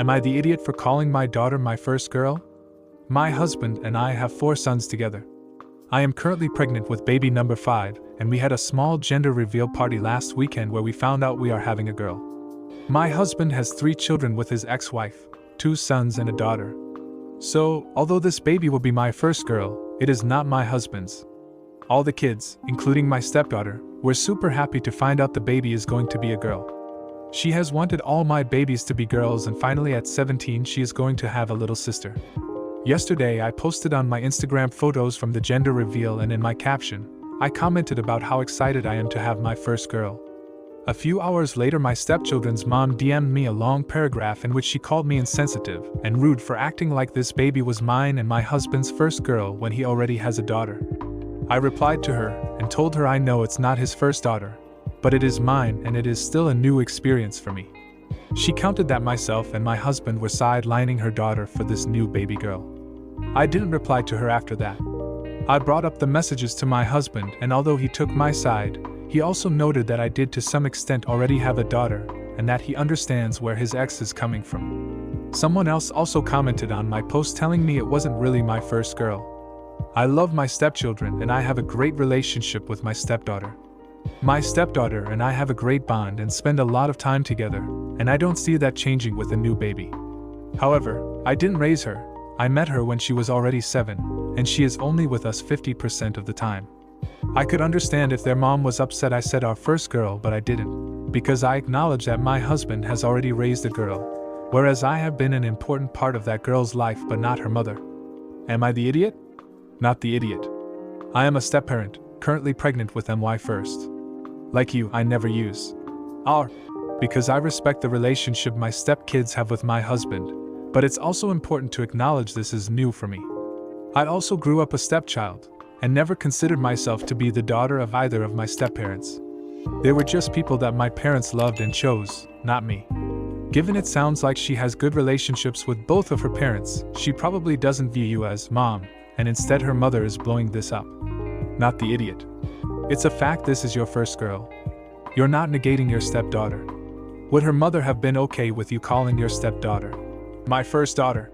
Am I the idiot for calling my daughter my first girl? My husband and I have 4 sons together. I am currently pregnant with baby number 5, and we had a small gender reveal party last weekend where we found out we are having a girl. My husband has 3 children with his ex-wife, 2 sons and a daughter. So, although this baby will be my first girl, it is not my husband's. All the kids, including my stepdaughter, were super happy to find out the baby is going to be a girl. She has wanted all my babies to be girls, and finally at 17 she is going to have a little sister. Yesterday I posted on my Instagram photos from the gender reveal, and in my caption, I commented about how excited I am to have my first girl. A few hours later my stepchildren's mom DM'd me a long paragraph in which she called me insensitive and rude for acting like this baby was mine and my husband's first girl when he already has a daughter. I replied to her and told her I know it's not his first daughter, but it is mine and it is still a new experience for me. She countered that myself and my husband were sidelining her daughter for this new baby girl. I didn't reply to her after that. I brought up the messages to my husband, and although he took my side, he also noted that I did to some extent already have a daughter, and that he understands where his ex is coming from. Someone else also commented on my post telling me it wasn't really my first girl. I love my stepchildren and I have a great relationship with my stepdaughter. My stepdaughter and I have a great bond and spend a lot of time together, and I don't see that changing with a new baby. However, I didn't raise her. I met her when she was already 7, and she is only with us 50% of the time. I could understand if their mom was upset I said our first girl, but I didn't, because I acknowledge that my husband has already raised a girl, whereas I have been an important part of that girl's life but not her mother. Am I the idiot? Not the idiot. I am a step-parent, currently pregnant with my first. Like you, I never use our, because I respect the relationship my stepkids have with my husband, but it's also important to acknowledge this is new for me. I also grew up a stepchild, and never considered myself to be the daughter of either of my stepparents. They were just people that my parents loved and chose, not me. Given it sounds like she has good relationships with both of her parents, she probably doesn't view you as mom, and instead her mother is blowing this up. Not the idiot. It's a fact this is your first girl. You're not negating your stepdaughter. Would her mother have been okay with you calling your stepdaughter my first daughter?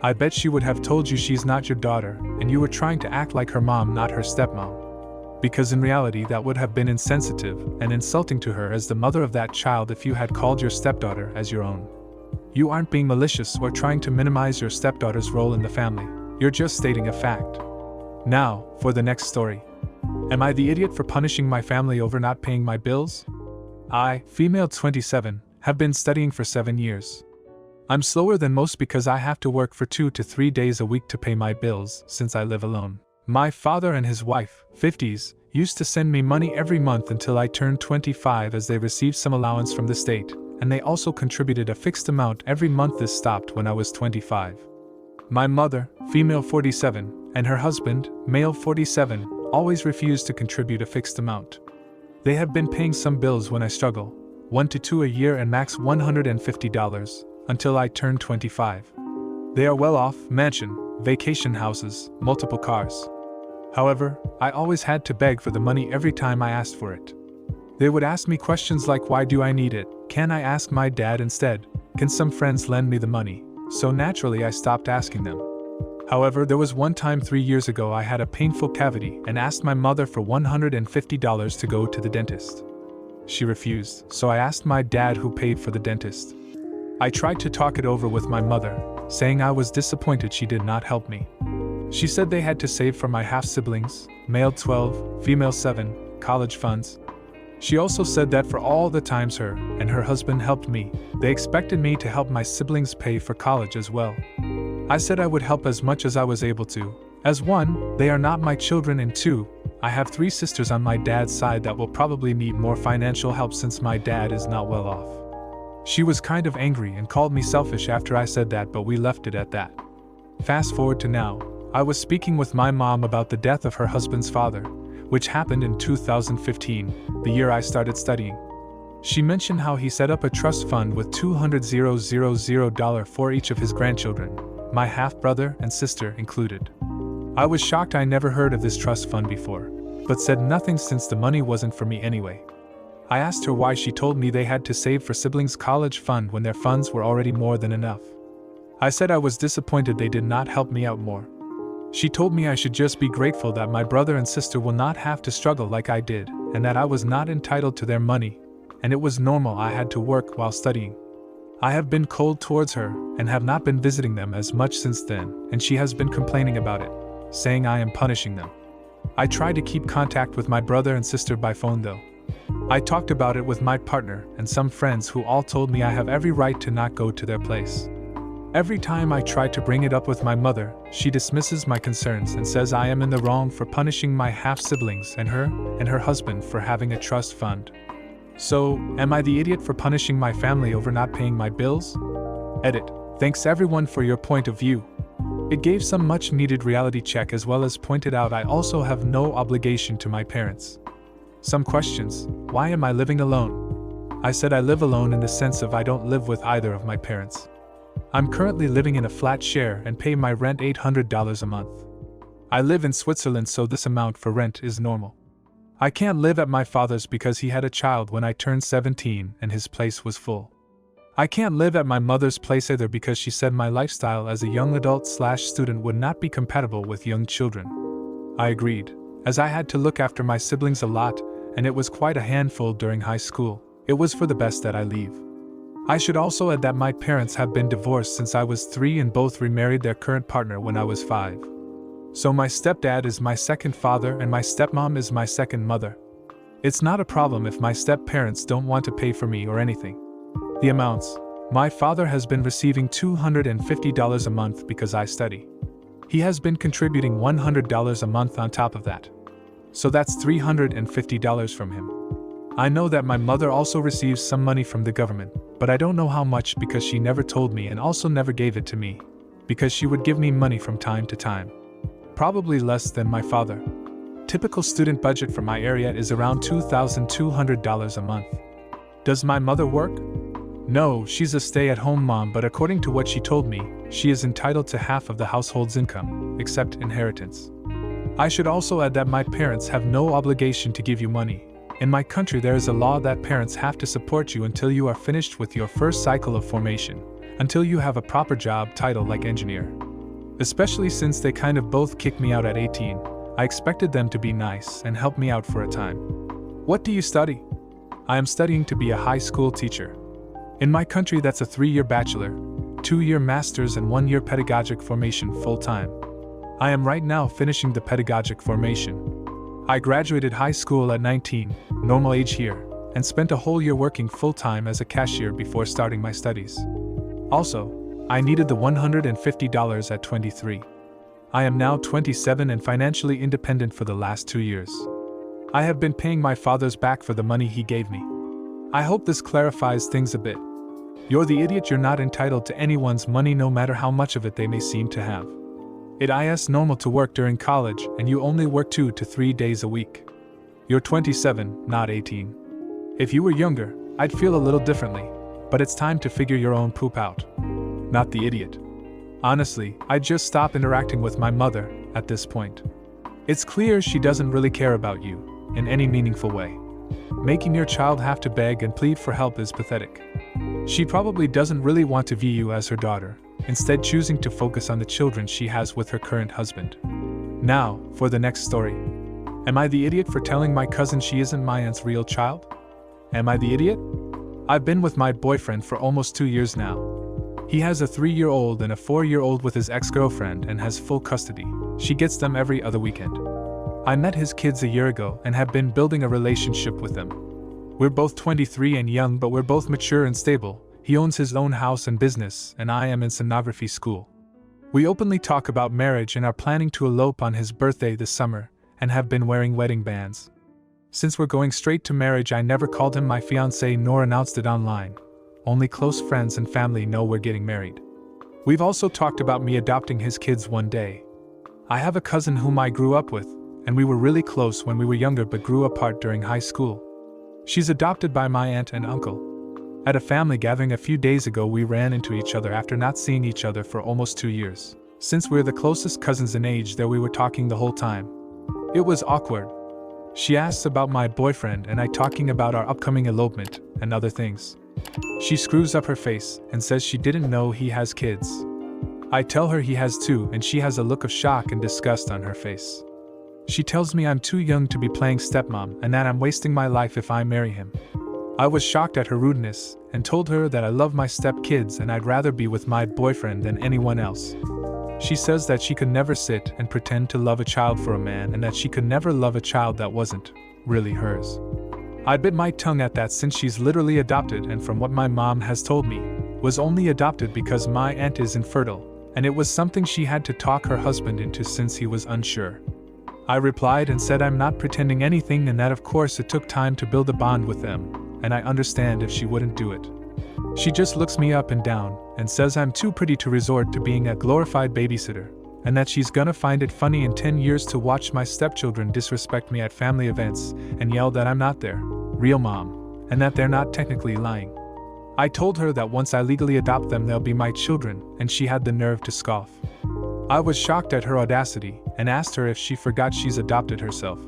I bet she would have told you she's not your daughter, and you were trying to act like her mom, not her stepmom. Because in reality that would have been insensitive and insulting to her as the mother of that child if you had called your stepdaughter as your own. You aren't being malicious or trying to minimize your stepdaughter's role in the family, you're just stating a fact. Now, for the next story. Am I the idiot for punishing my family over not paying my bills? I, female 27, have been studying for 7 years. I'm slower than most because I have to work for 2 to 3 days a week to pay my bills since I live alone. My father and his wife, 50s, used to send me money every month until I turned 25 as they received some allowance from the state, and they also contributed a fixed amount every month. This stopped when I was 25. My mother, female 47, and her husband, male 47, always refused to contribute a fixed amount. They have been paying some bills when I struggle, 1 to 2 a year and max $150, until I turned 25. They are well off, mansion, vacation houses, multiple cars. However, I always had to beg for the money every time I asked for it. They would ask me questions like, why do I need it? Can I ask my dad instead? Can some friends lend me the money? So naturally I stopped asking them. However, there was one time 3 years ago I had a painful cavity and asked my mother for $150 to go to the dentist. She refused, so I asked my dad, who paid for the dentist. I tried to talk it over with my mother, saying I was disappointed she did not help me. She said they had to save for my half-siblings, male 12, female 7, college funds. She also said that for all the times her and her husband helped me, they expected me to help my siblings pay for college as well. I said I would help as much as I was able to, as 1, they are not my children, and 2, I have 3 sisters on my dad's side that will probably need more financial help since my dad is not well off. She was kind of angry and called me selfish after I said that, but we left it at that. Fast forward to now, I was speaking with my mom about the death of her husband's father, which happened in 2015, the year I started studying. She mentioned how he set up a trust fund with $200,000 for each of his grandchildren, my half-brother and sister included. I was shocked. I never heard of this trust fund before, but said nothing since the money wasn't for me anyway. I asked her why. She told me they had to save for siblings' college fund when their funds were already more than enough. I said I was disappointed they did not help me out more. She told me I should just be grateful that my brother and sister will not have to struggle like I did, and that I was not entitled to their money, and it was normal I had to work while studying. I have been cold towards her, and have not been visiting them as much since then, and she has been complaining about it, saying I am punishing them. I tried to keep contact with my brother and sister by phone though. I talked about it with my partner and some friends who all told me I have every right to not go to their place. Every time I try to bring it up with my mother, she dismisses my concerns and says I am in the wrong for punishing my half-siblings and her husband for having a trust fund. So, am I the idiot for punishing my family over not paying my bills? Edit. Thanks everyone for your point of view. It gave some much-needed reality check as well as pointed out I also have no obligation to my parents. Some questions. Why am I living alone? I said I live alone in the sense of I don't live with either of my parents. I'm currently living in a flat share and pay my rent $800 a month. I live in Switzerland, so this amount for rent is normal. I can't live at my father's because he had a child when I turned 17 and his place was full. I can't live at my mother's place either because she said my lifestyle as a young adult/student would not be compatible with young children. I agreed, as I had to look after my siblings a lot, and it was quite a handful during high school. It was for the best that I leave. I should also add that my parents have been divorced since I was 3 and both remarried their current partner when I was 5. So my stepdad is my second father and my stepmom is my second mother. It's not a problem if my step-parents don't want to pay for me or anything. The amounts. My father has been receiving $250 a month because I study. He has been contributing $100 a month on top of that. So that's $350 from him. I know that my mother also receives some money from the government, but I don't know how much because she never told me and also never gave it to me, because she would give me money from time to time. Probably less than my father. Typical student budget for my area is around $2,200 a month. Does my mother work? No, she's a stay-at-home mom, but according to what she told me, she is entitled to half of the household's income, except inheritance. I should also add that my parents have no obligation to give you money. In my country there is a law that parents have to support you until you are finished with your first cycle of formation, until you have a proper job title like engineer. Especially since they kind of both kicked me out at 18, I expected them to be nice and help me out for a time. What do you study? I am studying to be a high school teacher. In my country that's a 3-year bachelor, 2-year master's and 1-year pedagogic formation full-time. I am right now finishing the pedagogic formation. I graduated high school at 19, normal age here, and spent a whole year working full-time as a cashier before starting my studies. Also, I needed the $150 at 23. I am now 27 and financially independent for the last 2 years. I have been paying my father's back for the money he gave me. I hope this clarifies things a bit. You're the idiot. You're not entitled to anyone's money no matter how much of it they may seem to have. It is normal to work during college and you only work 2 to 3 days a week. You're 27, not 18. If you were younger, I'd feel a little differently, but it's time to figure your own poop out. Not the idiot. Honestly, I'd just stop interacting with my mother at this point. It's clear she doesn't really care about you in any meaningful way. Making your child have to beg and plead for help is pathetic. She probably doesn't really want to view you as her daughter, instead choosing to focus on the children she has with her current husband. Now, for the next story. Am I the idiot for telling my cousin she isn't my aunt's real child? Am I the idiot? I've been with my boyfriend for almost 2 years now. He has a 3-year-old and a 4-year-old with his ex-girlfriend and has full custody. She gets them every other weekend. I met his kids a year ago and have been building a relationship with them. We're both 23 and young, but we're both mature and stable. He owns his own house and business, and I am in sonography school. We openly talk about marriage and are planning to elope on his birthday this summer, and have been wearing wedding bands. Since we're going straight to marriage, I never called him my fiancé nor announced it online. Only close friends and family know we're getting married. We've also talked about me adopting his kids one day. I have a cousin whom I grew up with, and we were really close when we were younger but grew apart during high school. She's adopted by my aunt and uncle. At a family gathering a few days ago, we ran into each other after not seeing each other for almost 2 years. Since we're the closest cousins in age, there we were talking the whole time. It was awkward. She asks about my boyfriend and I talking about our upcoming elopement and other things. She screws up her face and says she didn't know he has kids. I tell her he has two and she has a look of shock and disgust on her face. She tells me I'm too young to be playing stepmom and that I'm wasting my life if I marry him. I was shocked at her rudeness and told her that I love my stepkids and I'd rather be with my boyfriend than anyone else. She says that she could never sit and pretend to love a child for a man and that she could never love a child that wasn't really hers. I bit my tongue at that since she's literally adopted and from what my mom has told me, was only adopted because my aunt is infertile, and it was something she had to talk her husband into since he was unsure. I replied and said I'm not pretending anything and that of course it took time to build a bond with them, and I understand if she wouldn't do it. She just looks me up and down and says I'm too pretty to resort to being a glorified babysitter, and that she's gonna find it funny in 10 years to watch my stepchildren disrespect me at family events and yell that I'm not their real mom, and that they're not technically lying. I told her that once I legally adopt them they'll be my children, and she had the nerve to scoff. I was shocked at her audacity and asked her if she forgot she's adopted herself.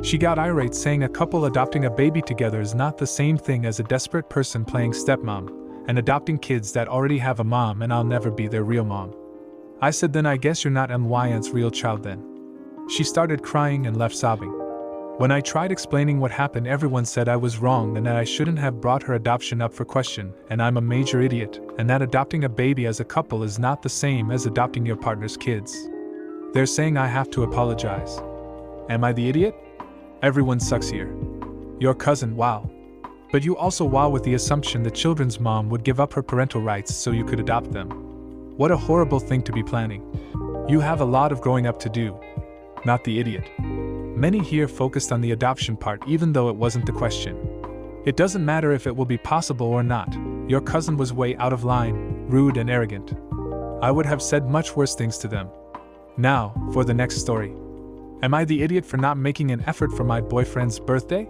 She got irate saying a couple adopting a baby together is not the same thing as a desperate person playing stepmom and adopting kids that already have a mom and I'll never be their real mom. I said then I guess you're not my aunt's real child then. She started crying and left sobbing. When I tried explaining what happened everyone said I was wrong and that I shouldn't have brought her adoption up for question and I'm a major idiot and that adopting a baby as a couple is not the same as adopting your partner's kids. They're saying I have to apologize. Am I the idiot? Everyone sucks here. Your cousin, wow. But you also wow with the assumption the children's mom would give up her parental rights so you could adopt them. What a horrible thing to be planning. You have a lot of growing up to do. Not the idiot. Many here focused on the adoption part even though it wasn't the question. It doesn't matter if it will be possible or not. Your cousin was way out of line, rude and arrogant. I would have said much worse things to them. Now, for the next story. Am I the idiot for not making an effort for my boyfriend's birthday?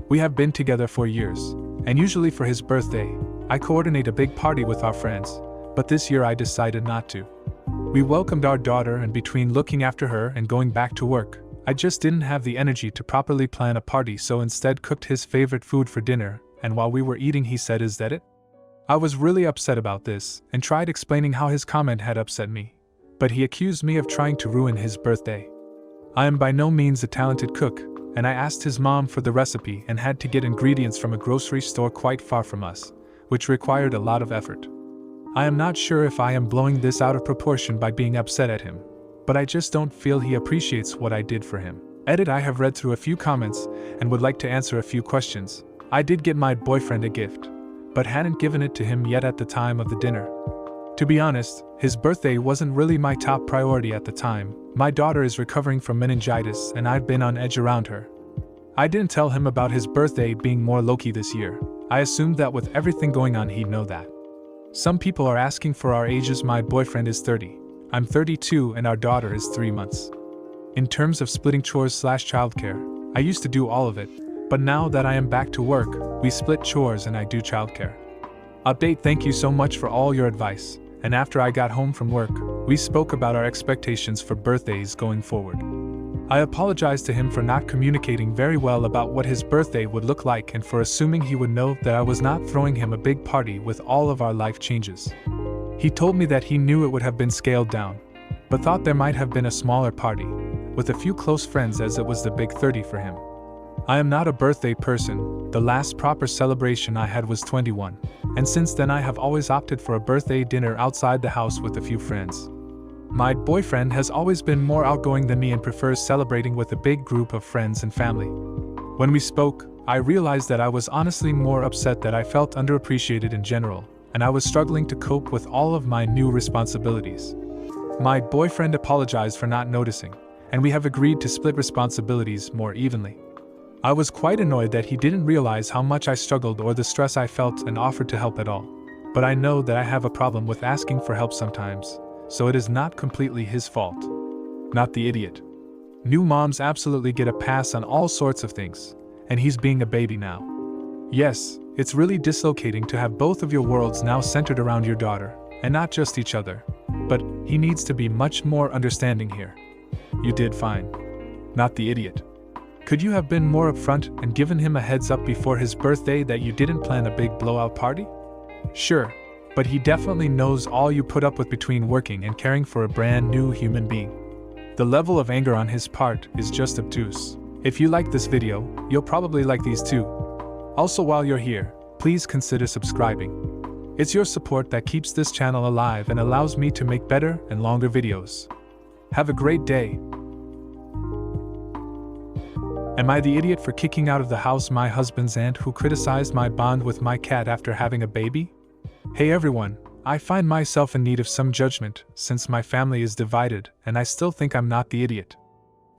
We have been together for years, and usually for his birthday, I coordinate a big party with our friends, but this year I decided not to. We welcomed our daughter and between looking after her and going back to work, I just didn't have the energy to properly plan a party so instead cooked his favorite food for dinner, and while we were eating he said, "Is that it?" I was really upset about this, and tried explaining how his comment had upset me, but he accused me of trying to ruin his birthday. I am by no means a talented cook, and I asked his mom for the recipe and had to get ingredients from a grocery store quite far from us, which required a lot of effort. I am not sure if I am blowing this out of proportion by being upset at him, but I just don't feel he appreciates what I did for him. Edit. I have read through a few comments and would like to answer a few questions. I did get my boyfriend a gift, but hadn't given it to him yet at the time of the dinner. To be honest, his birthday wasn't really my top priority at the time. My daughter is recovering from meningitis and I've been on edge around her. I didn't tell him about his birthday being more low-key this year. I assumed that with everything going on he'd know that. Some people are asking for our ages. My boyfriend is 30. I'm 32 and our daughter is 3 months. In terms of splitting chores/childcare, I used to do all of it, but now that I am back to work, we split chores and I do childcare. Update. Thank you so much for all your advice. And after I got home from work, we spoke about our expectations for birthdays going forward. I apologized to him for not communicating very well about what his birthday would look like and for assuming he would know that I was not throwing him a big party with all of our life changes. He told me that he knew it would have been scaled down, but thought there might have been a smaller party, with a few close friends as it was the big 30 for him. I am not a birthday person. The last proper celebration I had was 21, and since then I have always opted for a birthday dinner outside the house with a few friends. My boyfriend has always been more outgoing than me and prefers celebrating with a big group of friends and family. When we spoke, I realized that I was honestly more upset that I felt underappreciated in general, and I was struggling to cope with all of my new responsibilities. My boyfriend apologized for not noticing, and we have agreed to split responsibilities more evenly. I was quite annoyed that he didn't realize how much I struggled or the stress I felt and offered to help at all. But I know that I have a problem with asking for help sometimes, so it is not completely his fault. Not the idiot. New moms absolutely get a pass on all sorts of things, and he's being a baby now. Yes, it's really dislocating to have both of your worlds now centered around your daughter, and not just each other, but he needs to be much more understanding here. You did fine. Not the idiot. Could you have been more upfront and given him a heads up before his birthday that you didn't plan a big blowout party? Sure, but he definitely knows all you put up with between working and caring for a brand new human being. The level of anger on his part is just obtuse. If you like this video, you'll probably like these too. Also, while you're here, please consider subscribing. It's your support that keeps this channel alive and allows me to make better and longer videos. Have a great day. Am I the idiot for kicking out of the house my husband's aunt who criticized my bond with my cat after having a baby? Hey everyone, I find myself in need of some judgment since my family is divided and I still think I'm not the idiot.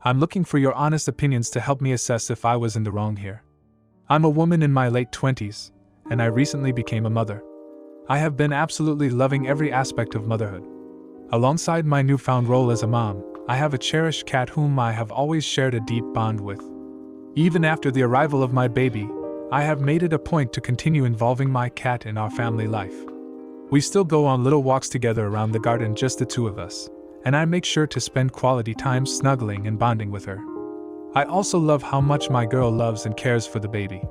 I'm looking for your honest opinions to help me assess if I was in the wrong here. I'm a woman in my late 20s, and I recently became a mother. I have been absolutely loving every aspect of motherhood. Alongside my newfound role as a mom, I have a cherished cat whom I have always shared a deep bond with. Even after the arrival of my baby, I have made it a point to continue involving my cat in our family life. We still go on little walks together around the garden, just the two of us, and I make sure to spend quality time snuggling and bonding with her. I also love how much my girl loves and cares for the baby.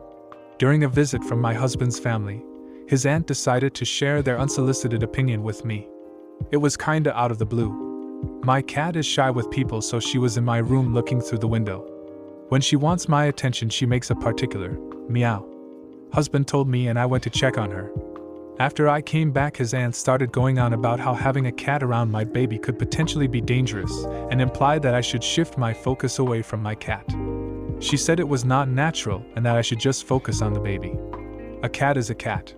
During a visit from my husband's family, his aunt decided to share their unsolicited opinion with me. It was kinda out of the blue. My cat is shy with people, so she was in my room looking through the window. When she wants my attention, she makes a particular meow. Husband told me and I went to check on her. After I came back, his aunt started going on about how having a cat around my baby could potentially be dangerous and implied that I should shift my focus away from my cat. She said it was not natural and that I should just focus on the baby. A cat is a cat.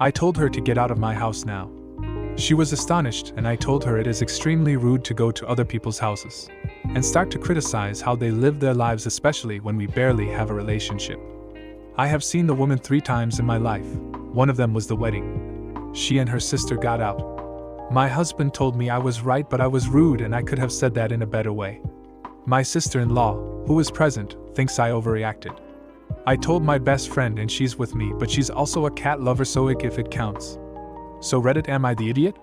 I told her to get out of my house now. She was astonished and I told her it is extremely rude to go to other people's houses and start to criticize how they live their lives, especially when we barely have a relationship. I have seen the woman 3 times in my life. One of them was the wedding. She and her sister got out. My husband told me I was right, but I was rude and I could have said that in a better way. My sister-in-law, who was present, thinks I overreacted. I told my best friend and she's with me, but she's also a cat lover, so if it counts. So Reddit, am I the idiot?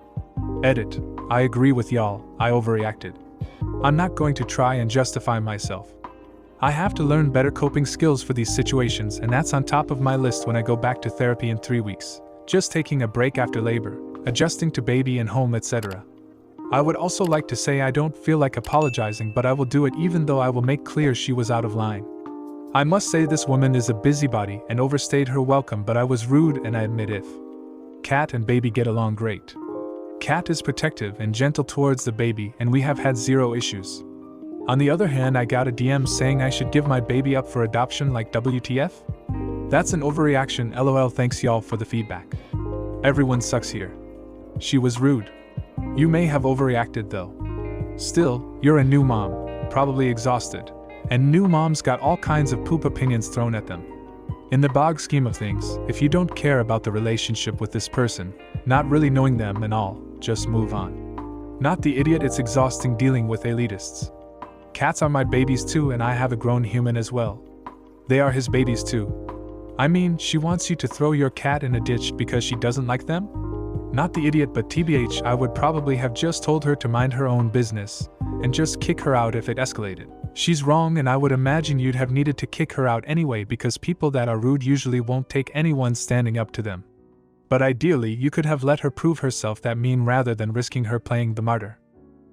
Edit, I agree with y'all, I overreacted. I'm not going to try and justify myself. I have to learn better coping skills for these situations, and that's on top of my list when I go back to therapy in 3 weeks. Just taking a break after labor, adjusting to baby and home, etc. I would also like to say I don't feel like apologizing, but I will do it even though I will make clear she was out of line. I must say this woman is a busybody and overstayed her welcome, but I was rude and I admit it. Cat and baby get along great. Cat is protective and gentle towards the baby and we have had 0 issues. On the other hand, I got a DM saying I should give my baby up for adoption, like WTF? That's an overreaction, lol. Thanks y'all for the feedback. Everyone sucks here. She was rude. You may have overreacted though. Still, you're a new mom, probably exhausted, and new moms got all kinds of poop opinions thrown at them. In the big scheme of things, if you don't care about the relationship with this person, not really knowing them and all, just move on. Not the idiot, it's exhausting dealing with elitists. Cats are my babies too, and I have a grown human as well. They are his babies too. I mean, she wants you to throw your cat in a ditch because she doesn't like them? Not the idiot, but TBH, I would probably have just told her to mind her own business and just kick her out if it escalated. She's wrong, and I would imagine you'd have needed to kick her out anyway because people that are rude usually won't take anyone standing up to them. But ideally, you could have let her prove herself that mean rather than risking her playing the martyr.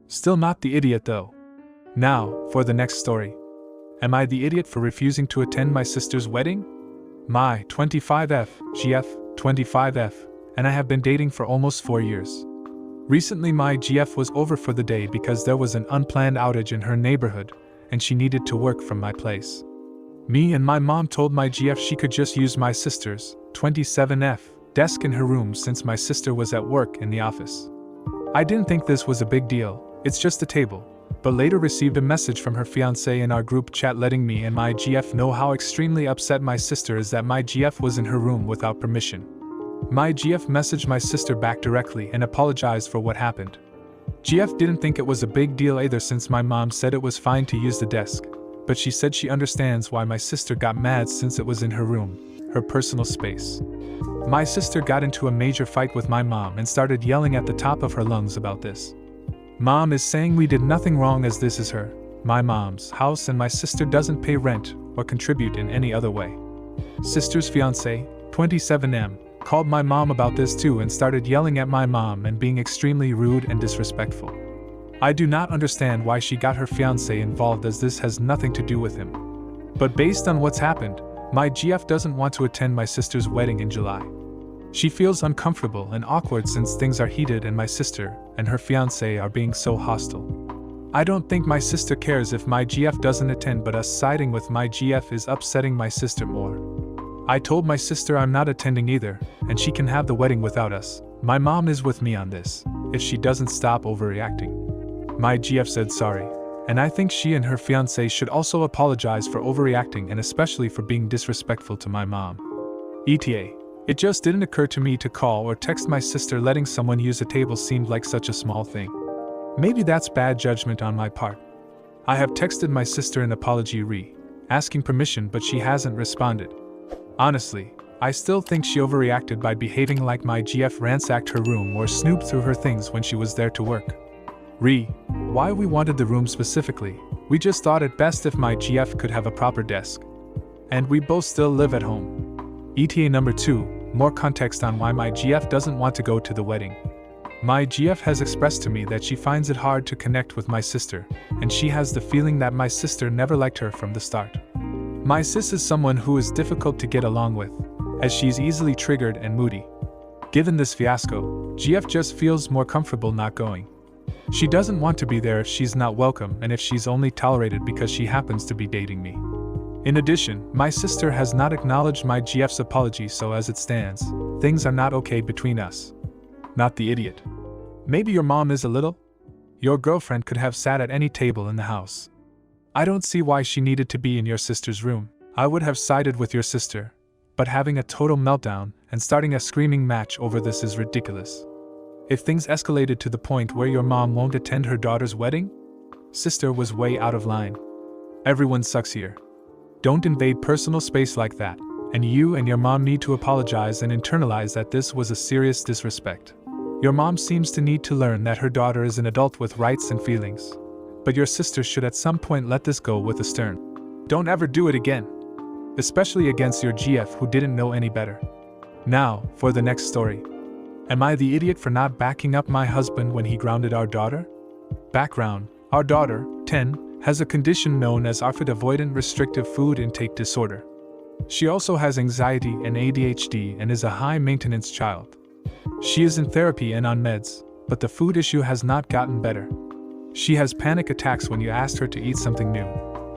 Still not the idiot though. Now, for the next story. Am I the idiot for refusing to attend my sister's wedding? My 25F, GF, 25F, and I have been dating for almost 4 years. Recently my GF was over for the day because there was an unplanned outage in her neighborhood, and she needed to work from my place. Me and my mom told my GF she could just use my sister's 27F desk in her room since my sister was at work in the office. I didn't think this was a big deal, it's just a table, but later received a message from her fiancé in our group chat letting me and my GF know how extremely upset my sister is that my GF was in her room without permission. My GF messaged my sister back directly and apologized for what happened. GF didn't think it was a big deal either since my mom said it was fine to use the desk, but she said she understands why my sister got mad since it was in her room, her personal space. My sister got into a major fight with my mom and started yelling at the top of her lungs about this. Mom is saying we did nothing wrong as this is her my mom's house, and my sister doesn't pay rent or contribute in any other way. Sister's fiancé, 27M, called my mom about this too and started yelling at my mom and being extremely rude and disrespectful. I do not understand why she got her fiancé involved, as this has nothing to do with him. But based on what's happened, my GF doesn't want to attend my sister's wedding in July. She feels uncomfortable and awkward since things are heated and my sister and her fiancé are being so hostile. I don't think my sister cares if my GF doesn't attend, but us siding with my GF is upsetting my sister more. I told my sister I'm not attending either, and she can have the wedding without us. My mom is with me on this, if she doesn't stop overreacting. My GF said sorry, and I think she and her fiancé should also apologize for overreacting and especially for being disrespectful to my mom. ETA. It just didn't occur to me to call or text my sister. Letting someone use a table seemed like such a small thing. Maybe that's bad judgment on my part. I have texted my sister an apology asking permission, but she hasn't responded. Honestly, I still think she overreacted by behaving like my GF ransacked her room or snooped through her things when she was there to work. Why we wanted the room specifically, we just thought it best if my GF could have a proper desk. And we both still live at home. ETA number 2, more context on why my GF doesn't want to go to the wedding. My GF has expressed to me that she finds it hard to connect with my sister, and she has the feeling that my sister never liked her from the start. My sis is someone who is difficult to get along with, as she's easily triggered and moody. Given this fiasco, GF just feels more comfortable not going. She doesn't want to be there if she's not welcome and if she's only tolerated because she happens to be dating me. In addition, my sister has not acknowledged my GF's apology, so as it stands, things are not okay between us. Not the idiot. Maybe your mom is a little? Your girlfriend could have sat at any table in the house. I don't see why she needed to be in your sister's room. I would have sided with your sister, but having a total meltdown and starting a screaming match over this is ridiculous. If things escalated to the point where your mom won't attend her daughter's wedding, sister was way out of line. Everyone sucks here. Don't invade personal space like that, and you and your mom need to apologize and internalize that this was a serious disrespect. Your mom seems to need to learn that her daughter is an adult with rights and feelings, but your sister should at some point let this go with a stern. Don't ever do it again, especially against your GF who didn't know any better. Now, for the next story. Am I the idiot for not backing up my husband when he grounded our daughter? Background: our daughter, 10, has a condition known as AITA, avoidant restrictive food intake disorder. She also has anxiety and ADHD and is a high-maintenance child. She is in therapy and on meds, but the food issue has not gotten better. She has panic attacks when you ask her to eat something new,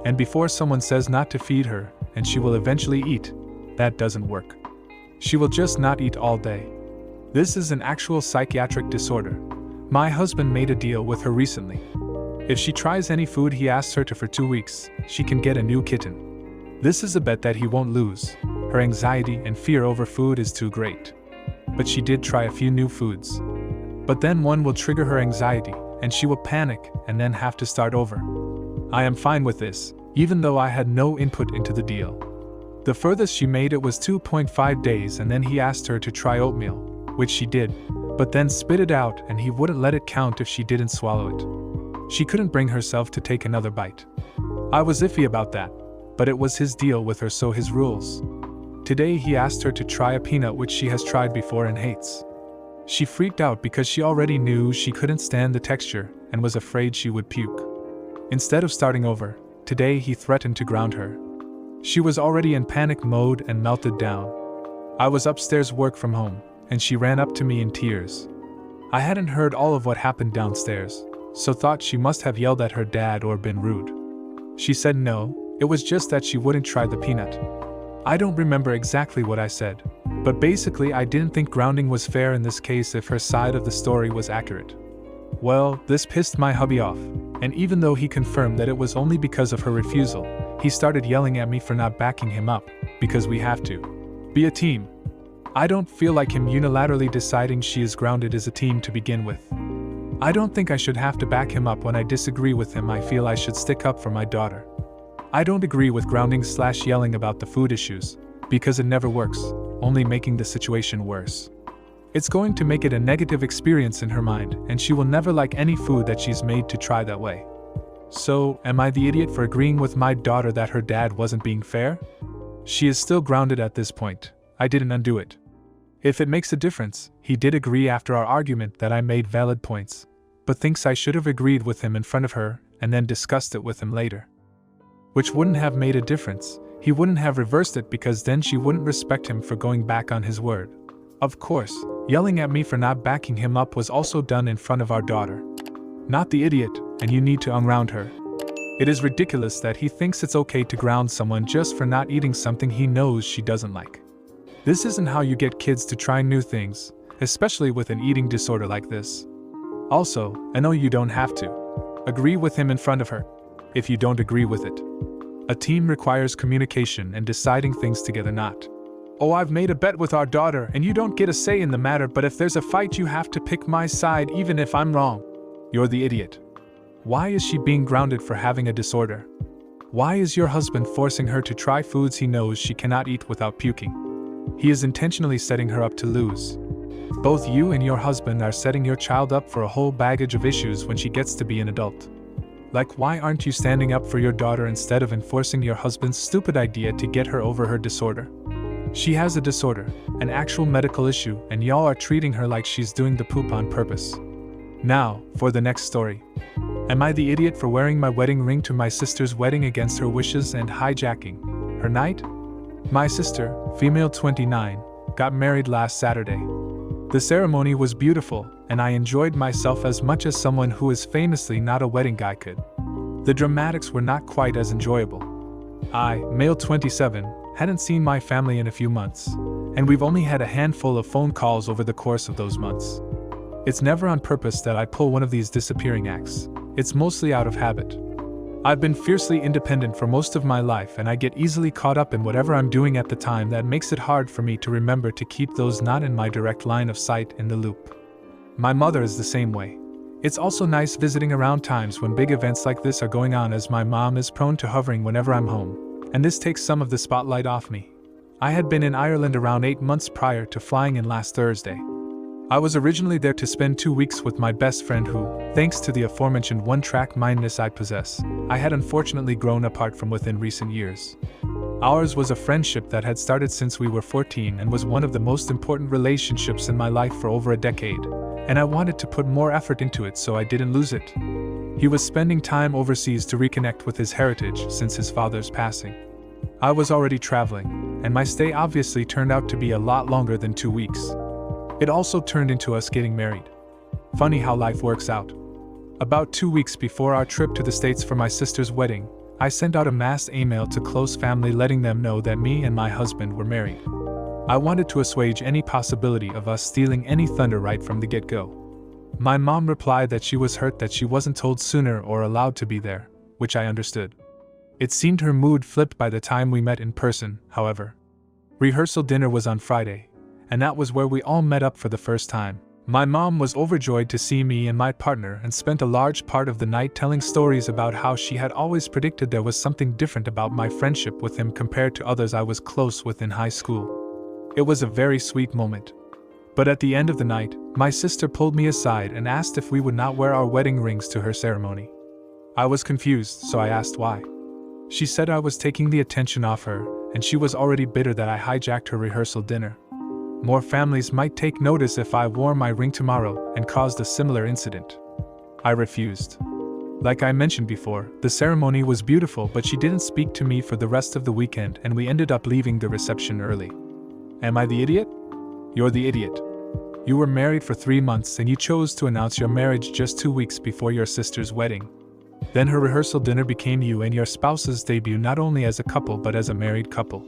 and before someone says not to feed her, and she will eventually eat. That doesn't work. She will just not eat all day. This is an actual psychiatric disorder. My husband made a deal with her recently. If she tries any food he asks her to for 2 weeks, she can get a new kitten. This is a bet that he won't lose. Her anxiety and fear over food is too great. But she did try a few new foods. But then one will trigger her anxiety, and she will panic and then have to start over. I am fine with this, even though I had no input into the deal. The furthest she made it was 2.5 days, and then he asked her to try oatmeal, which she did, but then spit it out and he wouldn't let it count if she didn't swallow it. She couldn't bring herself to take another bite. I was iffy about that, but it was his deal with her, so his rules. Today he asked her to try a peanut, which she has tried before and hates. She freaked out because she already knew she couldn't stand the texture and was afraid she would puke. Instead of starting over, today he threatened to ground her. She was already in panic mode and melted down. I was upstairs work from home, and she ran up to me in tears. I hadn't heard all of what happened downstairs, so thought she must have yelled at her dad or been rude. She said no, it was just that she wouldn't try the peanut. I don't remember exactly what I said, but basically I didn't think grounding was fair in this case if her side of the story was accurate. Well, this pissed my hubby off, and even though he confirmed that it was only because of her refusal, he started yelling at me for not backing him up, because we have to be a team. I don't feel like him unilaterally deciding she is grounded is a team to begin with. I don't think I should have to back him up when I disagree with him. I feel I should stick up for my daughter. I don't agree with grounding/yelling about the food issues, because it never works, only making the situation worse. It's going to make it a negative experience in her mind, and she will never like any food that she's made to try that way. So, am I the idiot for agreeing with my daughter that her dad wasn't being fair? She is still grounded at this point. I didn't undo it. If it makes a difference, he did agree after our argument that I made valid points, but thinks I should have agreed with him in front of her and then discussed it with him later. Which wouldn't have made a difference. He wouldn't have reversed it because then she wouldn't respect him for going back on his word. Of course, yelling at me for not backing him up was also done in front of our daughter. Not the idiot, and you need to unground her. It is ridiculous that he thinks it's okay to ground someone just for not eating something he knows she doesn't like. This isn't how you get kids to try new things, especially with an eating disorder like this. Also, I know you don't have to agree with him in front of her if you don't agree with it. A team requires communication and deciding things together, not, "Oh, I've made a bet with our daughter and you don't get a say in the matter, but if there's a fight you have to pick my side even if I'm wrong." You're the idiot. Why is she being grounded for having a disorder? Why is your husband forcing her to try foods he knows she cannot eat without puking? He is intentionally setting her up to lose. Both you and your husband are setting your child up for a whole baggage of issues when she gets to be an adult. Like, why aren't you standing up for your daughter instead of enforcing your husband's stupid idea to get her over her disorder? She has a disorder, an actual medical issue, and y'all are treating her like she's doing the poop on purpose. Now, for the next story. Am I the idiot for wearing my wedding ring to my sister's wedding against her wishes and hijacking her night? My sister, female 29, got married last Saturday. The ceremony was beautiful, and I enjoyed myself as much as someone who is famously not a wedding guy could. The dramatics were not quite as enjoyable. I, male 27, hadn't seen my family in a few months, and we've only had a handful of phone calls over the course of those months. It's never on purpose that I pull one of these disappearing acts. It's mostly out of habit. I've been fiercely independent for most of my life, and I get easily caught up in whatever I'm doing at the time that makes it hard for me to remember to keep those not in my direct line of sight in the loop. My mother is the same way. It's also nice visiting around times when big events like this are going on, as my mom is prone to hovering whenever I'm home, and this takes some of the spotlight off me. I had been in Ireland around 8 months prior to flying in last Thursday. I was originally there to spend 2 weeks with my best friend who, thanks to the aforementioned one-track mindedness I possess, I had unfortunately grown apart from within recent years. Ours was a friendship that had started since we were 14 and was one of the most important relationships in my life for over a decade, and I wanted to put more effort into it so I didn't lose it. He was spending time overseas to reconnect with his heritage since his father's passing. I was already traveling, and my stay obviously turned out to be a lot longer than 2 weeks. It also turned into us getting married. Funny how life works out. About 2 weeks before our trip to the States for my sister's wedding, I sent out a mass email to close family letting them know that me and my husband were married. I wanted to assuage any possibility of us stealing any thunder right from the get-go. My mom replied that she was hurt that she wasn't told sooner or allowed to be there, which I understood. It seemed her mood flipped by the time we met in person, however. Rehearsal dinner was on Friday, and that was where we all met up for the first time. My mom was overjoyed to see me and my partner and spent a large part of the night telling stories about how she had always predicted there was something different about my friendship with him compared to others I was close with in high school. It was a very sweet moment. But at the end of the night, my sister pulled me aside and asked if we would not wear our wedding rings to her ceremony. I was confused, so I asked why. She said I was taking the attention off her, and she was already bitter that I hijacked her rehearsal dinner. More families might take notice if I wore my ring tomorrow and caused a similar incident. I refused. Like I mentioned before, the ceremony was beautiful, but she didn't speak to me for the rest of the weekend and we ended up leaving the reception early. Am I the idiot? You're the idiot. You were married for 3 months and you chose to announce your marriage just 2 weeks before your sister's wedding. Then her rehearsal dinner became you and your spouse's debut not only as a couple but as a married couple.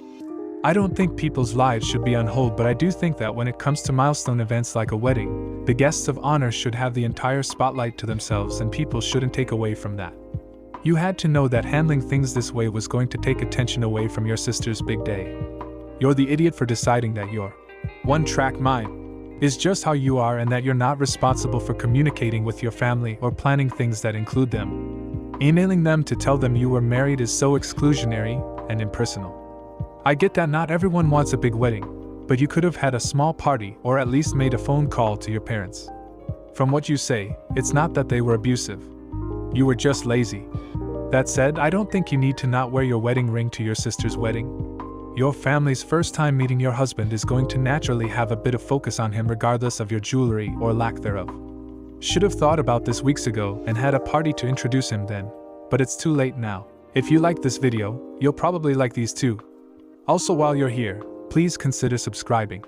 I don't think people's lives should be on hold, but I do think that when it comes to milestone events like a wedding, the guests of honor should have the entire spotlight to themselves and people shouldn't take away from that. You had to know that handling things this way was going to take attention away from your sister's big day. You're the idiot for deciding that your one-track mind is just how you are and that you're not responsible for communicating with your family or planning things that include them. Emailing them to tell them you were married is so exclusionary and impersonal. I get that not everyone wants a big wedding, but you could have had a small party or at least made a phone call to your parents. From what you say, it's not that they were abusive. You were just lazy. That said, I don't think you need to not wear your wedding ring to your sister's wedding. Your family's first time meeting your husband is going to naturally have a bit of focus on him regardless of your jewelry or lack thereof. Should have thought about this weeks ago and had a party to introduce him then, but it's too late now. If you like this video, you'll probably like these too. Also, while you're here, please consider subscribing.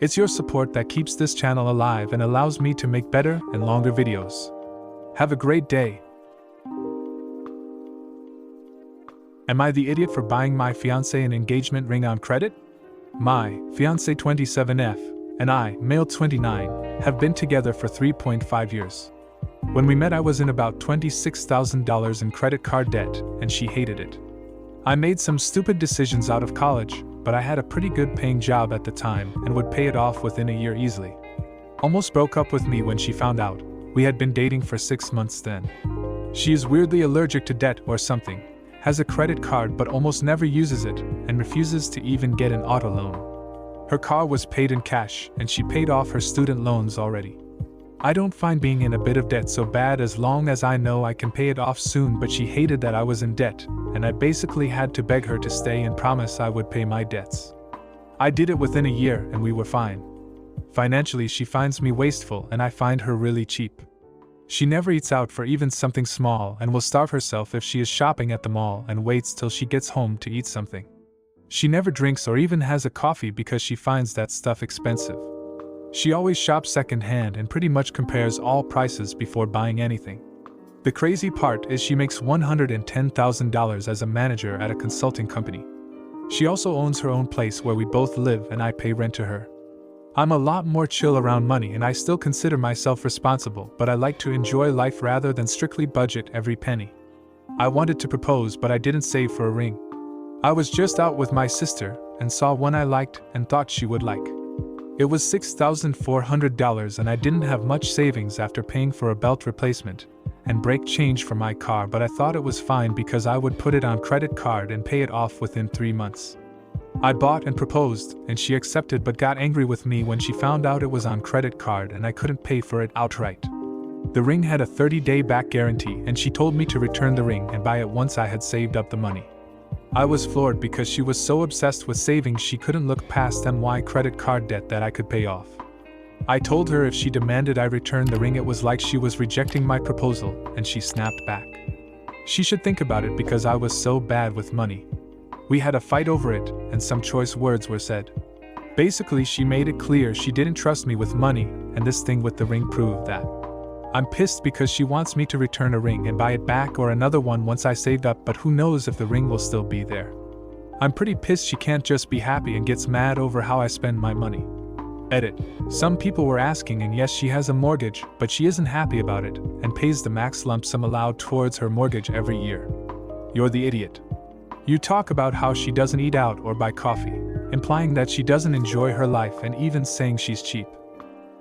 It's your support that keeps this channel alive and allows me to make better and longer videos. Have a great day. Am I the idiot for buying my fiancé an engagement ring on credit? My fiancé 27F and I, male 29, have been together for 3.5 years. When we met, I was in about $26,000 in credit card debt, and she hated it. I made some stupid decisions out of college, but I had a pretty good paying job at the time and would pay it off within a year easily. Almost broke up with me when she found out. We had been dating for 6 months then. She is weirdly allergic to debt or something, has a credit card but almost never uses it, and refuses to even get an auto loan. Her car was paid in cash, and she paid off her student loans already. I don't find being in a bit of debt so bad as long as I know I can pay it off soon, but she hated that I was in debt, and I basically had to beg her to stay and promise I would pay my debts. I did it within a year and we were fine. Financially, she finds me wasteful and I find her really cheap. She never eats out for even something small and will starve herself if she is shopping at the mall and waits till she gets home to eat something. She never drinks or even has a coffee because she finds that stuff expensive. She always shops secondhand and pretty much compares all prices before buying anything. The crazy part is she makes $110,000 as a manager at a consulting company. She also owns her own place where we both live and I pay rent to her. I'm a lot more chill around money and I still consider myself responsible, but I like to enjoy life rather than strictly budget every penny. I wanted to propose, but I didn't save for a ring. I was just out with my sister and saw one I liked and thought she would like. It was $6,400 and I didn't have much savings after paying for a belt replacement and brake change for my car, but I thought it was fine because I would put it on credit card and pay it off within 3 months. I bought and proposed, and she accepted but got angry with me when she found out it was on credit card and I couldn't pay for it outright. The ring had a 30-day back guarantee and she told me to return the ring and buy it once I had saved up the money. I was floored because she was so obsessed with saving she couldn't look past my credit card debt that I could pay off. I told her if she demanded I return the ring it was like she was rejecting my proposal, and she snapped back. She should think about it because I was so bad with money. We had a fight over it, and some choice words were said. Basically, she made it clear she didn't trust me with money, and this thing with the ring proved that. I'm pissed because she wants me to return a ring and buy it back or another one once I saved up, but who knows if the ring will still be there. I'm pretty pissed she can't just be happy and gets mad over how I spend my money. Edit. Some people were asking, and yes, she has a mortgage, but she isn't happy about it and pays the max lump sum allowed towards her mortgage every year. You're the idiot. You talk about how she doesn't eat out or buy coffee, implying that she doesn't enjoy her life and even saying she's cheap.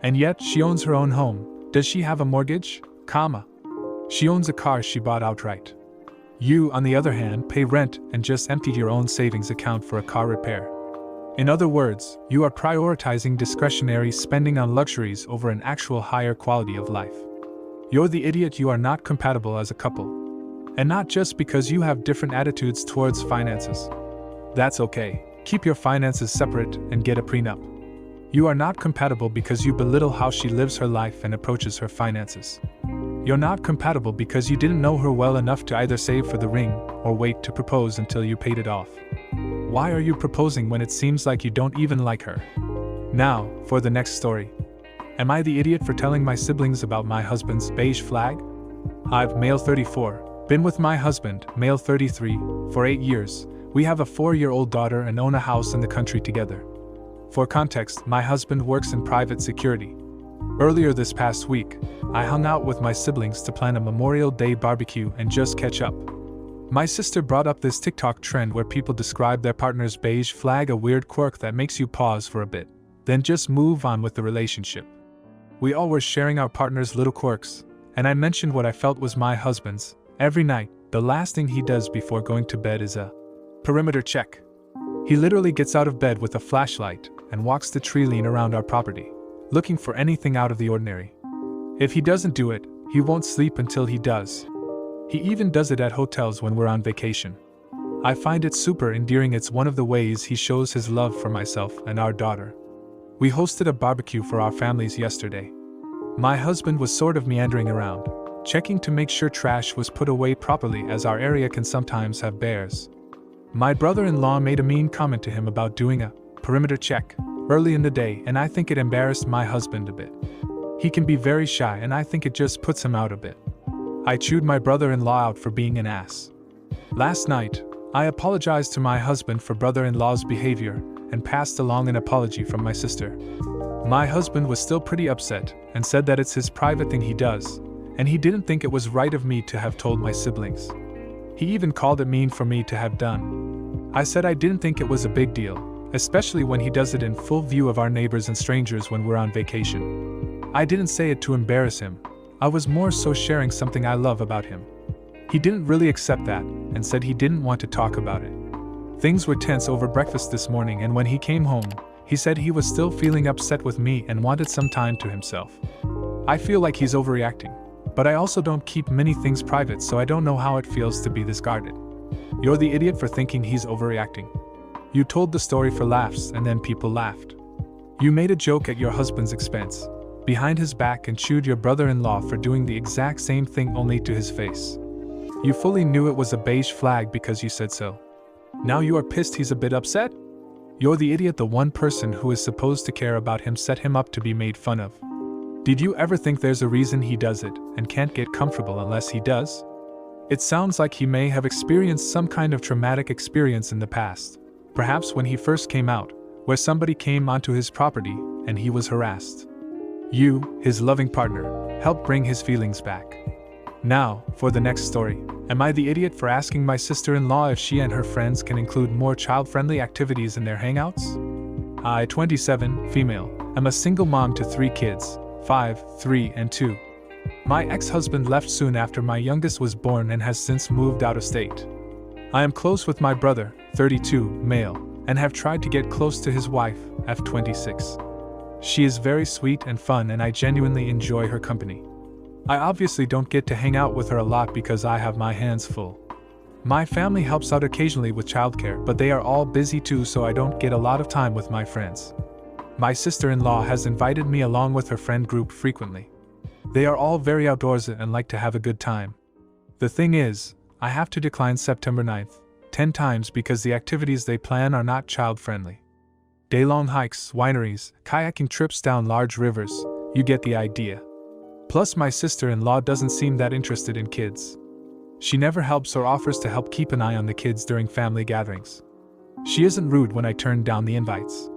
And yet, she owns her own home. Does she have a mortgage? She owns a car she bought outright. You, on the other hand, pay rent and just emptied your own savings account for a car repair. In other words, you are prioritizing discretionary spending on luxuries over an actual higher quality of life. You're the idiot. You are not compatible as a couple. And not just because you have different attitudes towards finances. That's okay. Keep your finances separate and get a prenup. You are not compatible because you belittle how she lives her life and approaches her finances. You're not compatible because you didn't know her well enough to either save for the ring or wait to propose until you paid it off. Why are you proposing when it seems like you don't even like her? Now, for the next story. Am I the idiot for telling my siblings about my husband's beige flag? I've, male 34, been with my husband, male 33, for 8 years. We have a 4-year-old daughter and own a house in the country together. For context, my husband works in private security. Earlier this past week, I hung out with my siblings to plan a Memorial Day barbecue and just catch up. My sister brought up this TikTok trend where people describe their partner's beige flag, a weird quirk that makes you pause for a bit, then just move on with the relationship. We all were sharing our partner's little quirks, and I mentioned what I felt was my husband's. Every night, the last thing he does before going to bed is a perimeter check. He literally gets out of bed with a flashlight and walks the tree line around our property, looking for anything out of the ordinary. If he doesn't do it, he won't sleep until he does. He even does it at hotels when we're on vacation. I find it super endearing. It's one of the ways he shows his love for myself and our daughter. We hosted a barbecue for our families yesterday. My husband was sort of meandering around, checking to make sure trash was put away properly, as our area can sometimes have bears. My brother-in-law made a mean comment to him about doing a perimeter check early in the day, and I think it embarrassed my husband a bit. He can be very shy, and I think it just puts him out a bit. I chewed my brother-in-law out for being an ass. Last night, I apologized to my husband for brother-in-law's behavior and passed along an apology from my sister. My husband was still pretty upset and said that it's his private thing he does, and he didn't think it was right of me to have told my siblings. He even called it mean for me to have done. I said I didn't think it was a big deal, especially when he does it in full view of our neighbors and strangers when we're on vacation. I didn't say it to embarrass him. I was more so sharing something I love about him. He didn't really accept that and said he didn't want to talk about it. Things were tense over breakfast this morning, and when he came home, he said he was still feeling upset with me and wanted some time to himself. I feel like he's overreacting, but I also don't keep many things private, so I don't know how it feels to be this guarded. You're the idiot for thinking he's overreacting. You told the story for laughs and then people laughed. You made a joke at your husband's expense, behind his back, and chewed your brother-in-law for doing the exact same thing, only to his face. You fully knew it was a beige flag because you said so. Now you are pissed he's a bit upset? You're the idiot. The one person who is supposed to care about him set him up to be made fun of. Did you ever think there's a reason he does it and can't get comfortable unless he does? It sounds like he may have experienced some kind of traumatic experience in the past. Perhaps when he first came out, where somebody came onto his property and he was harassed. You, his loving partner, helped bring his feelings back. Now, for the next story. Am I the idiot for asking my sister-in-law if she and her friends can include more child-friendly activities in their hangouts? I, 27, female, am a single mom to 3 kids, 5, 3, and 2. My ex-husband left soon after my youngest was born and has since moved out of state. I am close with my brother, 32, male, and have tried to get close to his wife, F26. She is very sweet and fun, and I genuinely enjoy her company. I obviously don't get to hang out with her a lot because I have my hands full. My family helps out occasionally with childcare, but they are all busy too, so I don't get a lot of time with my friends. My sister-in-law has invited me along with her friend group frequently. They are all very outdoorsy and like to have a good time. The thing is, I have to decline September 9th 10 times because the activities they plan are not child-friendly. Day-long hikes, wineries, kayaking trips down large rivers, you get the idea. Plus, my sister-in-law doesn't seem that interested in kids. She never helps or offers to help keep an eye on the kids during family gatherings. She isn't rude when I turn down the invites.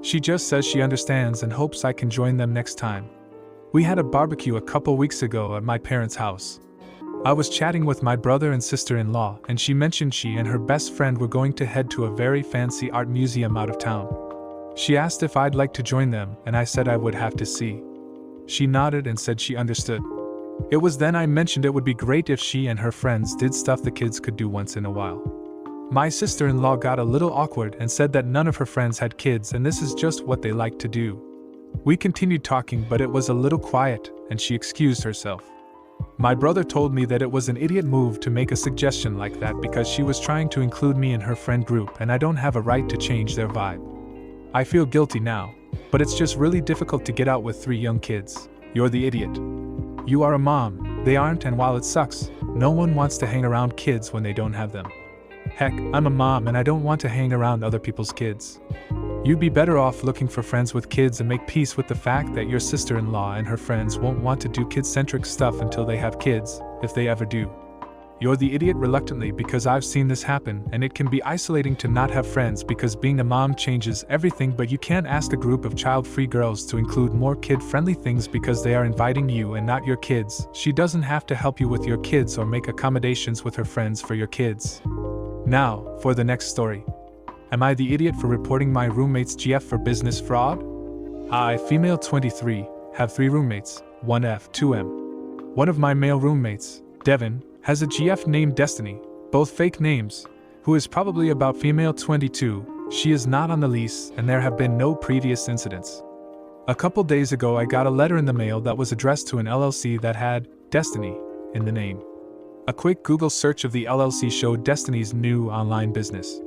She just says she understands and hopes I can join them next time. We had a barbecue a couple weeks ago at my parents' house. I was chatting with my brother and sister-in-law, and she mentioned she and her best friend were going to head to a very fancy art museum out of town. She asked if I'd like to join them, and I said I would have to see. She nodded and said she understood. It was then I mentioned it would be great if she and her friends did stuff the kids could do once in a while. My sister-in-law got a little awkward and said that none of her friends had kids and this is just what they like to do. We continued talking, but it was a little quiet, and she excused herself. My brother told me that it was an idiot move to make a suggestion like that because she was trying to include me in her friend group and I don't have a right to change their vibe. I feel guilty now, but it's just really difficult to get out with 3 young kids. You're the idiot. You are a mom, they aren't, and while it sucks, no one wants to hang around kids when they don't have them. Heck, I'm a mom and I don't want to hang around other people's kids. You'd be better off looking for friends with kids and make peace with the fact that your sister-in-law and her friends won't want to do kid-centric stuff until they have kids, if they ever do. You're the idiot reluctantly because I've seen this happen and it can be isolating to not have friends because being a mom changes everything, but you can't ask a group of child-free girls to include more kid-friendly things because they are inviting you and not your kids. She doesn't have to help you with your kids or make accommodations with her friends for your kids. Now, for the next story. Am I the idiot for reporting my roommate's GF for business fraud? I, female 23, have 3 roommates, 1F, 2M. One of my male roommates, Devin, has a GF named Destiny, both fake names, who is probably about female 22. She is not on the lease and there have been no previous incidents. A couple days ago I got a letter in the mail that was addressed to an LLC that had Destiny in the name. A quick Google search of the LLC showed Destiny's new online business.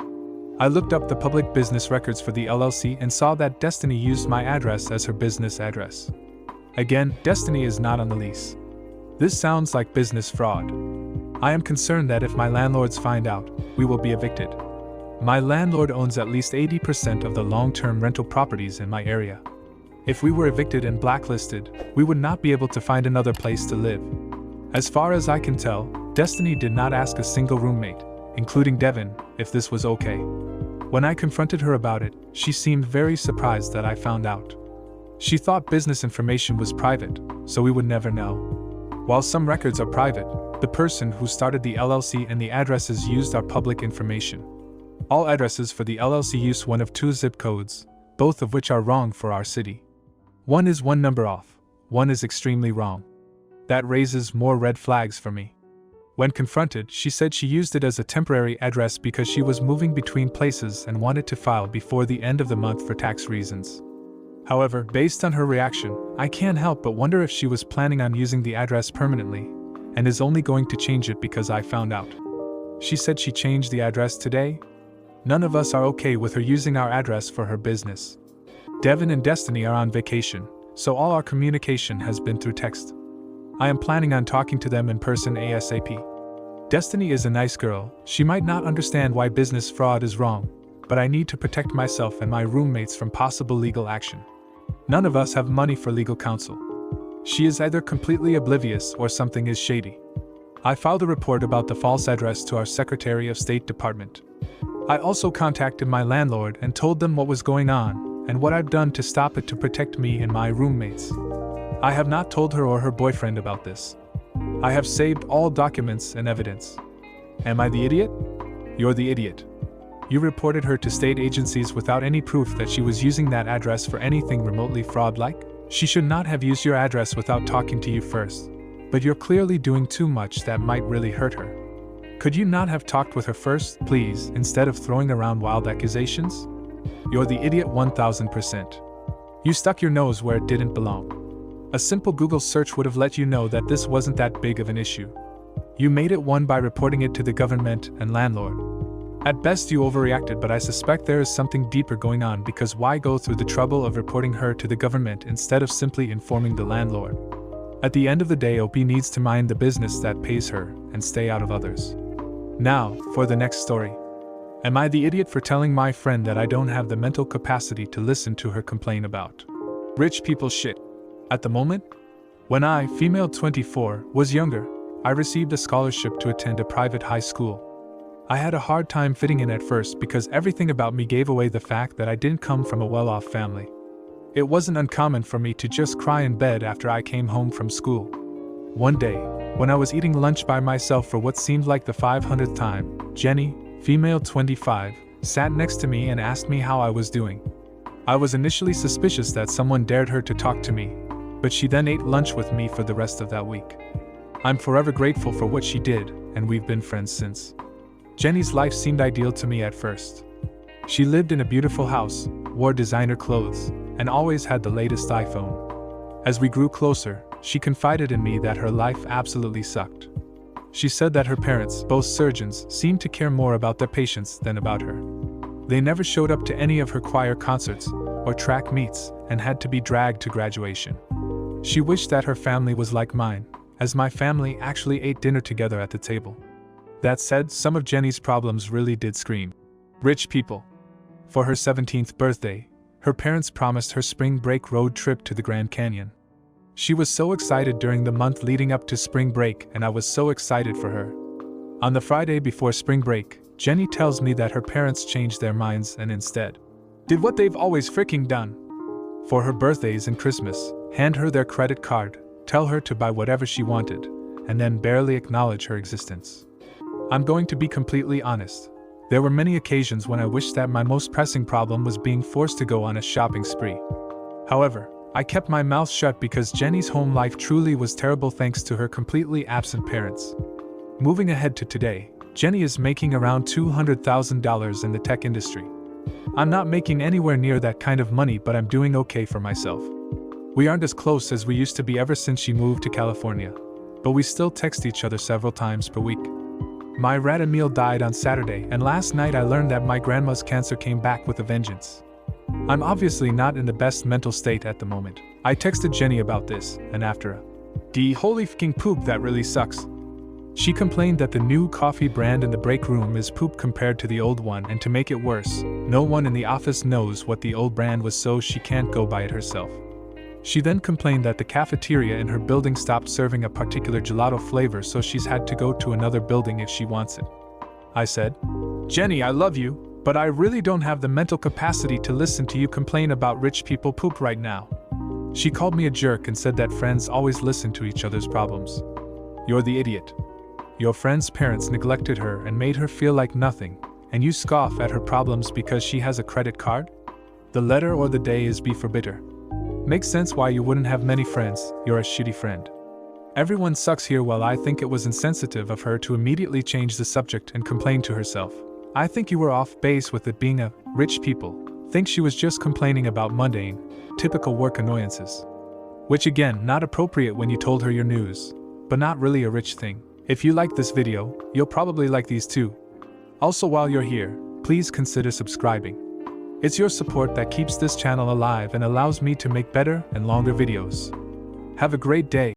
I looked up the public business records for the LLC and saw that Destiny used my address as her business address. Again, Destiny is not on the lease. This sounds like business fraud. I am concerned that if my landlords find out, we will be evicted. My landlord owns at least 80% of the long-term rental properties in my area. If we were evicted and blacklisted, we would not be able to find another place to live. As far as I can tell, Destiny did not ask a single roommate, including Devin, if this was okay. When I confronted her about it, she seemed very surprised that I found out. She thought business information was private, so we would never know. While some records are private, the person who started the LLC and the addresses used are public information. All addresses for the LLC use one of two zip codes, both of which are wrong for our city. One is one number off, one is extremely wrong. That raises more red flags for me. When confronted, she said she used it as a temporary address because she was moving between places and wanted to file before the end of the month for tax reasons. However, based on her reaction, I can't help but wonder if she was planning on using the address permanently, and is only going to change it because I found out. She said she changed the address today. None of us are okay with her using our address for her business. Devin and Destiny are on vacation, so all our communication has been through text. I am planning on talking to them in person ASAP. Destiny is a nice girl, she might not understand why business fraud is wrong, but I need to protect myself and my roommates from possible legal action. None of us have money for legal counsel. She is either completely oblivious or something is shady. I filed a report about the false address to our Secretary of State Department. I also contacted my landlord and told them what was going on and what I've done to stop it to protect me and my roommates. I have not told her or her boyfriend about this. I have saved all documents and evidence. Am I the idiot? You're the idiot. You reported her to state agencies without any proof that she was using that address for anything remotely fraud-like? She should not have used your address without talking to you first. But you're clearly doing too much that might really hurt her. Could you not have talked with her first, please, instead of throwing around wild accusations? You're the idiot 1000%. You stuck your nose where it didn't belong. A simple Google search would have let you know that this wasn't that big of an issue. You made it one by reporting it to the government and landlord. At best you overreacted, but I suspect there is something deeper going on, because why go through the trouble of reporting her to the government instead of simply informing the landlord? At the end of the day, OP needs to mind the business that pays her and stay out of others. Now, for the next story. Am I the idiot for telling my friend that I don't have the mental capacity to listen to her complain about rich people shit? At the moment, when I, female 24, was younger, I received a scholarship to attend a private high school. I had a hard time fitting in at first because everything about me gave away the fact that I didn't come from a well-off family. It wasn't uncommon for me to just cry in bed after I came home from school. One day, when I was eating lunch by myself for what seemed like the 500th time, Jenny, female 25, sat next to me and asked me how I was doing. I was initially suspicious that someone dared her to talk to me, but she then ate lunch with me for the rest of that week. I'm forever grateful for what she did, and we've been friends since. Jenny's life seemed ideal to me at first. She lived in a beautiful house, wore designer clothes, and always had the latest iPhone. As we grew closer, she confided in me that her life absolutely sucked. She said that her parents, both surgeons, seemed to care more about their patients than about her. They never showed up to any of her choir concerts or track meets and had to be dragged to graduation. She wished that her family was like mine, as my family actually ate dinner together at the table. That said, some of Jenny's problems really did scream rich people. For her 17th birthday, her parents promised her spring break road trip to the Grand Canyon. She was so excited during the month leading up to spring break, and I was so excited for her. On the Friday before spring break, Jenny tells me that her parents changed their minds and instead did what they've always freaking done. For her birthdays and Christmas, hand her their credit card, tell her to buy whatever she wanted, and then barely acknowledge her existence. I'm going to be completely honest. There were many occasions when I wished that my most pressing problem was being forced to go on a shopping spree. However, I kept my mouth shut because Jenny's home life truly was terrible thanks to her completely absent parents. Moving ahead to today, Jenny is making around $200,000 in the tech industry. I'm not making anywhere near that kind of money, but I'm doing okay for myself. We aren't as close as we used to be ever since she moved to California. but we still text each other several times per week. My rat Emil died on Saturday, and last night I learned that my grandma's cancer came back with a vengeance. I'm obviously not in the best mental state at the moment. I texted Jenny about this, and after a D holy fing poop, that really sucks. She complained that the new coffee brand in the break room is poop compared to the old one, and to make it worse, no one in the office knows what the old brand was, so she can't go buy it herself. She then complained that the cafeteria in her building stopped serving a particular gelato flavor, so she's had to go to another building if she wants it. I said, "Jenny, I love you, but I really don't have the mental capacity to listen to you complain about rich people poop right now." She called me a jerk and said that friends always listen to each other's problems. "You're the idiot. Your friend's parents neglected her and made her feel like nothing, and you scoff at her problems because she has a credit card? The letter or the day is be for bitter. Makes sense why you wouldn't have many friends, you're a shitty friend. Everyone sucks here." Well, I think it was insensitive of her to immediately change the subject and complain to herself. I think you were off base with it being a rich people. Think she was just complaining about mundane, typical work annoyances. Which again, not appropriate when you told her your news, but not really a rich thing. If you like this video, you'll probably like these too. Also, while you're here, please consider subscribing. It's your support that keeps this channel alive and allows me to make better and longer videos. Have a great day.